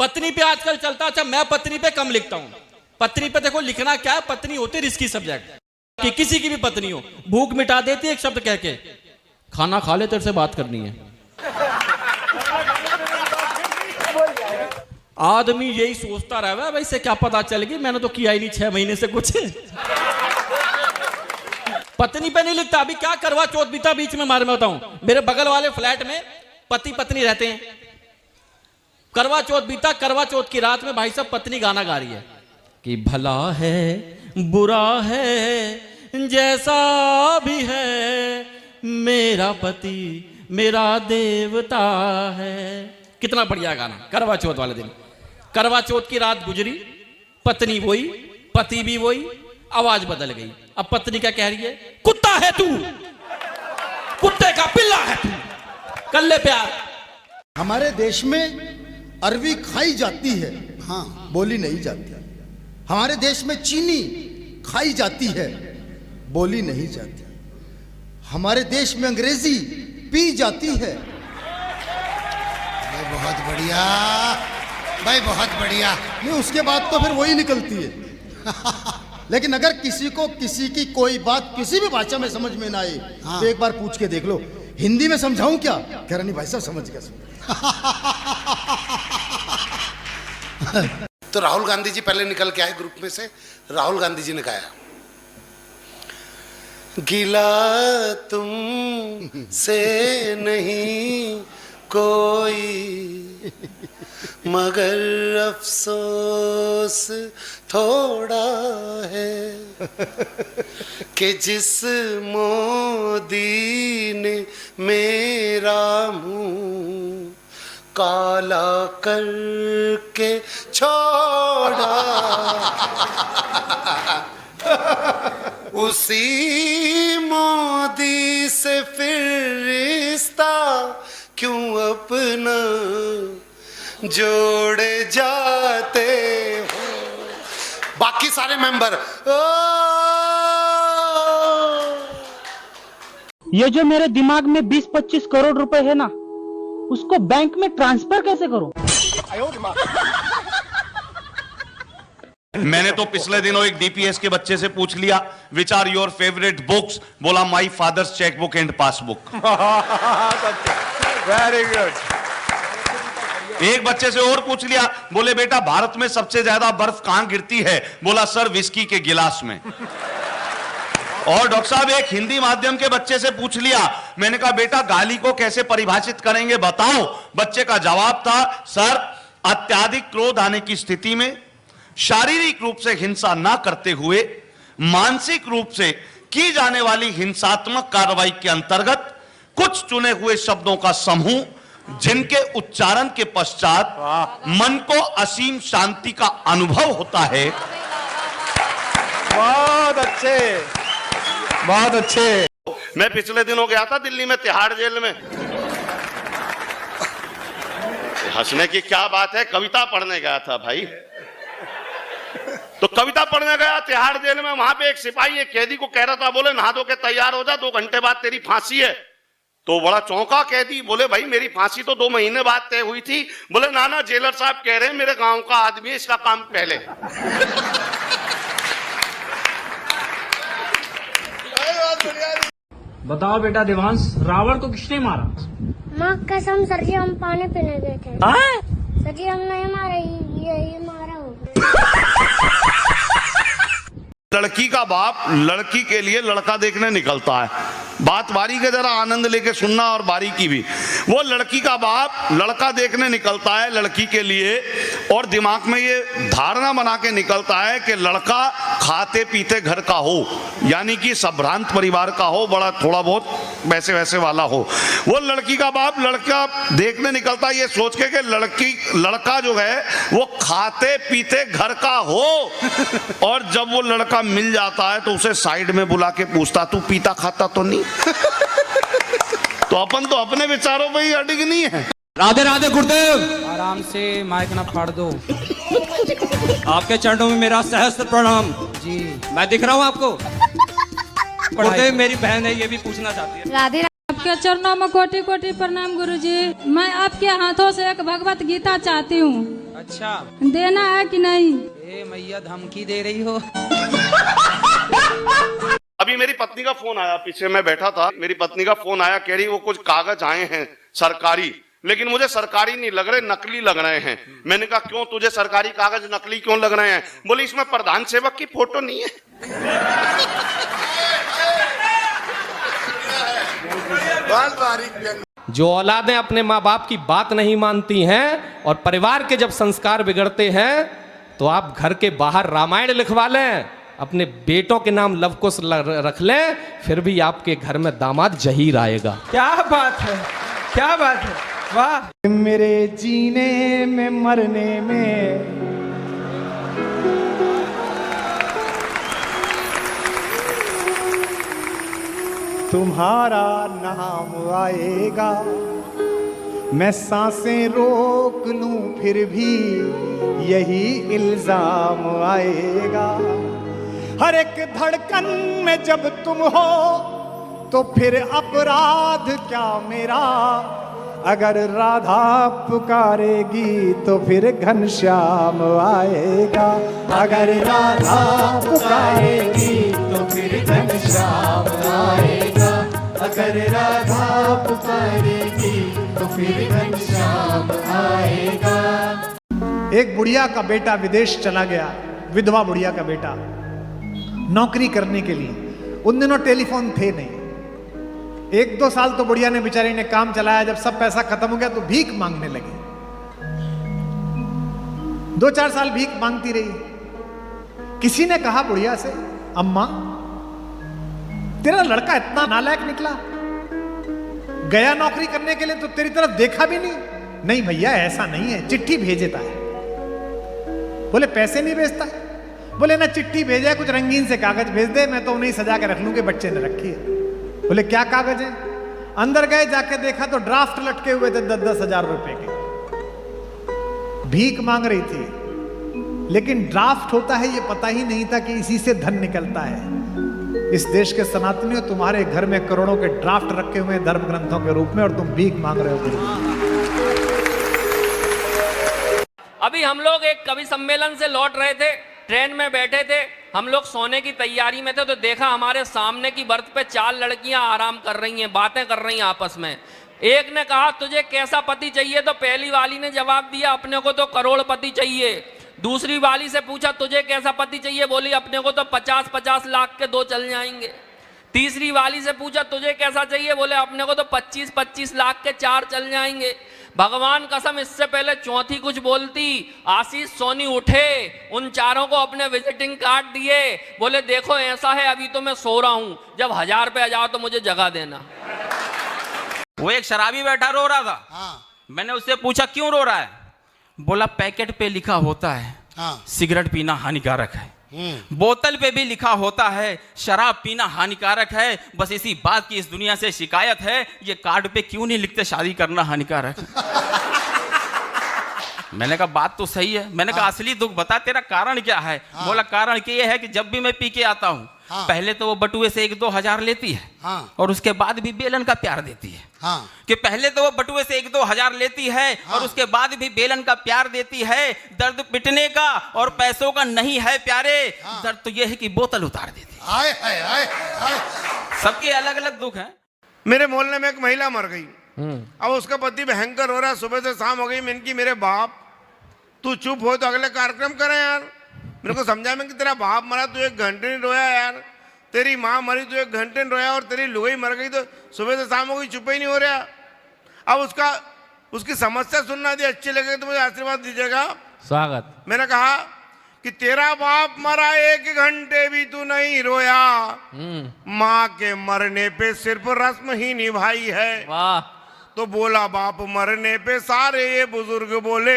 पत्नी पे आजकल चलता। अच्छा, मैं पत्नी पे कम लिखता हूं। पत्नी पे देखो लिखना क्या है, पत्नी होती रिस्की सब्जेक्ट कि किसी की भी पत्नी हो, भूख मिटा देती है एक शब्द कह के, खाना खा ले तेरे से बात करनी है। आदमी यही सोचता रहा भाई से क्या पता चल गई, मैंने तो किया ही नहीं 6 महीने से कुछ। पत्नी पे नहीं लिखता। अभी क्या करवा चौथ बीता बीच में मार में बताऊं, मेरे बगल वाले फ्लैट में पति पत्नी रहते हैं। करवा चौथ बीता, करवा चौथ की रात में भाई साहब पत्नी गाना गा रही है कि भला है बुरा है जैसा भी है मेरा पति मेरा देवता है। कितना बढ़िया गाना। करवा चौथ वाले दिन, करवा चौथ की रात गुजरी, पत्नी वही, पति भी वही, आवाज बदल गई। अब पत्नी क्या कह रही है, कुत्ता है तू, कुत्ते का पिल्ला है तू, कर ले प्यार। हमारे देश में अरबी खाई जाती है, हाँ बोली नहीं जाती। हमारे देश में चीनी खाई जाती है, बोली नहीं जाती। हमारे देश में अंग्रेजी पी जाती है। बहुत बढ़िया भाई, बहुत बढ़िया। नहीं, उसके बाद तो फिर वही निकलती है। लेकिन अगर किसी को किसी की कोई बात किसी भी भाषा में समझ में ना आए, हाँ। तो एक बार पूछ के देख लो, हिंदी में समझाऊं क्या? कह रहा नहीं भाई साहब समझ गया। तो राहुल गांधी जी पहले निकल के आए ग्रुप में से। राहुल गांधी जी ने गाया, गिला तुम से नहीं कोई मगर अफसोस थोड़ा है कि जिस मोदी ने मेरा मुंह काला करके छोड़ा, उसी मोदी से फिर रिश्ता क्यों अपना जोड़े जाते हो। बाकी सारे मेंबर ये जो मेरे दिमाग में 20-25 करोड़ रुपए है ना, उसको बैंक में ट्रांसफर कैसे करूं? मैंने तो पिछले दिनों एक डीपीएस के बच्चे से पूछ लिया, which are your favourite books? बोला my father's chequebook and passbook. Very good. एक बच्चे से और पूछ लिया, बोले बेटा भारत में सबसे ज्यादा बर्फ कहां गिरती है? बोला सर विस्की के गिलास में। और डॉक्टर साहब एक हिंदी माध्यम के बच्चे से पूछ लिया, मैंने कहा बेटा गाली को कैसे परिभाषित करेंगे बताओ। बच्चे का जवाब था, सर अत्याधिक क्रोध आने की स्थिति में शारीरिक रूप से हिंसा ना करते हुए मानसिक रूप से की जाने वाली हिंसात्मक कार्रवाई के अंतर्गत कुछ चुने हुए शब्दों का समूह जिनके उच्चारण के पश्चात मन को असीम शांति का अनुभव होता है। बहुत अच्छे, बहुत अच्छे। मैं पिछले दिनों गया था दिल्ली में तिहाड़ जेल में। हंसने की क्या बात है, कविता पढ़ने गया था भाई। तो कविता पढ़ने गया तिहाड़ जेल में, वहां पे एक सिपाही एक कैदी को कह रहा था, बोले नहा धो के तैयार हो जा, 2 घंटे बाद तेरी फांसी है। तो बड़ा चौंका कैदी, बोले भाई मेरी फांसी तो 2 महीने बाद तय हुई थी। बोले ना जेलर साहब कह रहे हैं मेरे गांव का आदमी है, इसका काम पहले। बताओ बेटा देवांश, रावण को किसने मारा? माँ कसम सर जी, हम पानी पीने गए थे। सर जी हम नहीं मारे, ये मारा हो। लड़की का बाप लड़की के लिए लड़का देखने निकलता है। बात बारी के जरा आनंद लेके सुनना और बारीकी भी। वो लड़की का बाप लड़का देखने निकलता है लड़की के लिए, और दिमाग में ये धारणा बना के निकलता है कि लड़का खाते पीते घर का हो, यानी कि संभ्रांत परिवार का हो, बड़ा थोड़ा बहुत वैसे वैसे वाला हो। वो लड़की का बाप लड़का देखने निकलता है ये सोच के कि लड़का जो है वो खाते पीते घर का हो। और जब वो लड़का मिल जाता है तो उसे साइड में बुला के पूछता, तू पीता खाता तो नहीं? तो अपन तो अपने विचारों पे ही अडिग नहीं है। राधे राधे गुरुदेव। आराम से, माइक ना फाड़ दो। आपके चरणों में मेरा सहस्त्र प्रणाम जी। मैं दिख रहा हूँ आपको? गुरुदेव मेरी बहन है, ये भी पूछना चाहती है। राधे आपके चरणों में कोटि कोटि प्रणाम गुरुजी। मैं आपके हाथों से एक भगवत गीता चाहती हूँ। अच्छा देना है कि नहीं? ए मैया धमकी दे रही हो। अभी मेरी पत्नी का फोन आया, पीछे मैं बैठा था, मेरी पत्नी का फोन आया, कह रही वो कुछ कागज आए हैं सरकारी, लेकिन मुझे सरकारी नहीं लग रहे, नकली लग रहे हैं। मैंने कहा क्यों, तुझे सरकारी कागज नकली क्यों लग रहे हैं? बोली इसमें प्रधान सेवक की फोटो नहीं है। जो औलादें अपने माँ बाप की बात नहीं मानती हैं और परिवार के जब संस्कार बिगड़ते हैं तो आप घर के बाहर रामायण लिखवा लें, अपने बेटों के नाम लव कुश रख लें, फिर भी आपके घर में दामाद जहीर आएगा। क्या बात है, क्या बात है, वाह। मेरे जीने में मरने में तुम्हारा नाम आएगा, मैं सांसें रोक लूं फिर भी यही इल्जाम आएगा। हर एक धड़कन में जब तुम हो तो फिर अपराध क्या मेरा, अगर राधा पुकारेगी तो फिर घनश्याम आएगा। अगर राधा पुकारेगी तो फिर घनश्याम आएगा। अगर राधा पुकारेगी तो फिर घनश्याम आएगा। एक बुढ़िया का बेटा विदेश चला गया, विधवा बुढ़िया का बेटा, नौकरी करने के लिए। उन दिनों टेलीफोन थे नहीं। 1-2 साल तो बुढ़िया ने बेचारी ने काम चलाया, जब सब पैसा खत्म हो गया तो भीख मांगने लगी। 2-4 साल भीख मांगती रही। किसी ने कहा बुढ़िया से, अम्मा तेरा लड़का इतना नालायक निकला, गया नौकरी करने के लिए तो तेरी तरफ देखा भी नहीं। नहीं भैया ऐसा नहीं है, चिट्ठी भेज देता है। बोले पैसे नहीं भेजता है? बोले ना चिट्ठी भेजा, कुछ रंगीन से कागज भेज दे, मैं तो उन्हें सजा के रख लूं कि बच्चे ने रखी है। बोले क्या कागज है? अंदर गए, जाके देखा तो ड्राफ्ट लटके हुए थे 10-10 हजार रुपए के। भीख मांग रही थी, लेकिन ड्राफ्ट होता है ये पता ही नहीं था कि इसी से धन निकलता है। इस देश के सनातनियों, तुम्हारे घर में करोड़ों के ड्राफ्ट रखे हुए हैं धर्म ग्रंथों के रूप में, और तुम भीख मांग रहे हो। अभी हम लोग एक कवि सम्मेलन से लौट रहे थे, ट्रेन में बैठे थे, हम लोग सोने की तैयारी में थे, तो देखा हमारे सामने की बर्थ पे 4 लड़कियां आराम कर रही हैं, बातें कर रही हैं आपस में। एक ने कहा तुझे कैसा पति चाहिए, तो पहली वाली ने जवाब दिया अपने को तो करोड़पति चाहिए। दूसरी वाली से पूछा तुझे कैसा पति चाहिए, बोली अपने को तो 50-50 लाख के 2 चल जाएंगे। तीसरी वाली से पूछा तुझे कैसा चाहिए, बोले अपने को तो 25-25 लाख के 4 चल जाएंगे। भगवान कसम इससे पहले चौथी कुछ बोलती, आशीष सोनी उठे, उन चारों को अपने विजिटिंग कार्ड दिए, बोले देखो ऐसा है अभी तो मैं सो रहा हूं, जब 1000 पे आ जाओ तो मुझे जगह देना। वो एक शराबी बैठा रो रहा था। मैंने उससे पूछा क्यों रो रहा है? बोला पैकेट पे लिखा होता है सिगरेट पीना हानिकारक है, बोतल पे भी लिखा होता है शराब पीना हानिकारक है, बस इसी बात की इस दुनिया से शिकायत है, ये कार्ड पे क्यों नहीं लिखते शादी करना हानिकारक है। मैंने कहा बात तो सही है। मैंने कहा असली दुख बता, तेरा कारण क्या है? बोला कारण ये है कि जब भी मैं पी के आता हूँ, पहले तो वो बटुए से 1-2 हजार लेती है, और उसके बाद भी बेलन का प्यार देती है। कि पहले तो वो बटुए से 1-2 हजार लेती है, और उसके बाद भी बेलन का प्यार देती है। दर्द पिटने का और पैसों का नहीं है प्यारे, दर्द तो ये है कि बोतल उतार देती है। सबके अलग अलग दुख हैं। मेरे मोहल्ले में एक महिला मर गई, अब उसका पति भयंकर हो रहा है, सुबह से शाम हो गई। मैंने की मेरे बाप तू चुप हो तो अगले कार्यक्रम करें यार। मेरे को समझा मैं कि तेरा बाप मरा तू 1 घंटे नहीं रोया यार, तेरी माँ मरी तू 1 घंटे नहीं रोया, और तेरी लुगाई मर गई तो सुबह से शाम हो गई, चुप ही नहीं हो रहा। अब उसकी समस्या सुनना दी, अच्छी लगे तो मुझे आशीर्वाद दीजिएगा। स्वागत। मैंने कहा कि तेरा बाप मरा 1 घंटे भी तू नहीं रोया, माँ के मरने पे सिर्फ रस्म ही निभाई है। वाह। तो बोला बाप मरने पे सारे ये बुजुर्ग बोले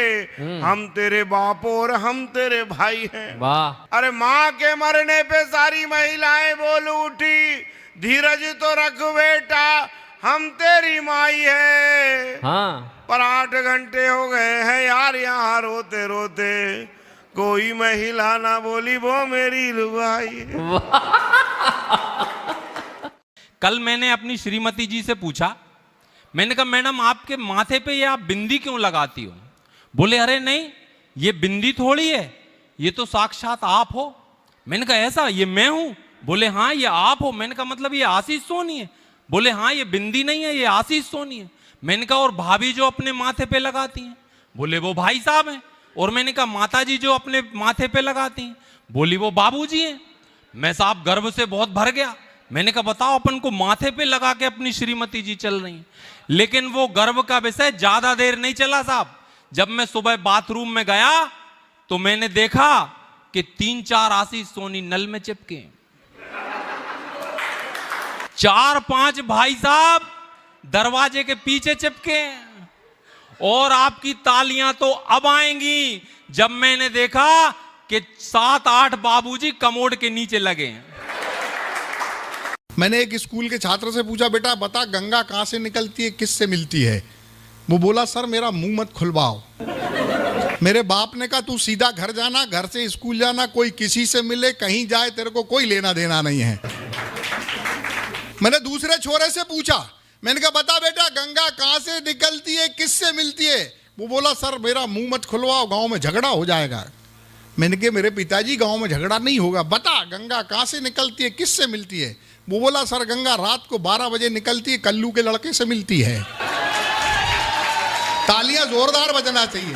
हम तेरे बाप और हम तेरे भाई हैं। वाह। अरे माँ के मरने पे सारी महिलाएं बोल उठी धीरज तो रख बेटा हम तेरी माई है। पर 8 घंटे हो गए हैं यार यहाँ रोते रोते, कोई महिला ना बोली वो मेरी लुगाई है। कल मैंने अपनी श्रीमती जी से पूछा, मैंने कहा मैडम आपके माथे पे ये आप बिंदी क्यों लगाती हो? बोले अरे नहीं, ये बिंदी थोड़ी है, ये तो साक्षात आप हो। मैंने कहा ऐसा, ये मैं हूं? बोले हाँ ये आप हो। मैंने कहा मतलब ये आशीष सोनी है? बोले हाँ ये बिंदी नहीं है, ये आशीष सोनी है। मैंने कहा और भाभी जो अपने माथे पे लगाती हैं? बोले वो भाई साहब हैं। और मैंने कहा माता जी जो अपने माथे पे लगाती हैं? बोली वो बाबूजी हैं। मैं साहब गर्व से बहुत भर गया। मैंने कहा बताओ, अपन को माथे पे लगा के अपनी श्रीमती जी चल रही हैं। लेकिन वो गर्व का विषय ज्यादा देर नहीं चला साहब। जब मैं सुबह बाथरूम में गया तो मैंने देखा कि 3-4 आशीष सोनी नल में चिपके, 4-5 भाई साहब दरवाजे के पीछे चिपके, और आपकी तालियां तो अब आएंगी जब मैंने देखा कि 7-8 बाबूजी कमोड के नीचे लगे हैं। मैंने एक स्कूल के छात्र से पूछा, बेटा बता गंगा कहां से निकलती है, किससे मिलती है? वो बोला सर मेरा मुंह मत खुलवाओ। मेरे बाप ने कहा तू सीधा घर जाना, घर से स्कूल जाना, कोई किसी से मिले कहीं जाए तेरे को कोई लेना देना नहीं है। मैंने दूसरे छोरे से पूछा, मैंने कहा बता बेटा गंगा कहां से निकलती है, किससे मिलती है? वो बोला सर मेरा मुंह मत खुलवाओ, गांव में झगड़ा हो जाएगा। मैंने कहा मेरे पिताजी गांव में झगड़ा नहीं होगा, बता गंगा कहां से निकलती है, किससे मिलती है? वो बोला सर गंगा रात को 12 बजे निकलती है, कल्लू के लड़के से मिलती है। तालियां जोरदार बजना चाहिए।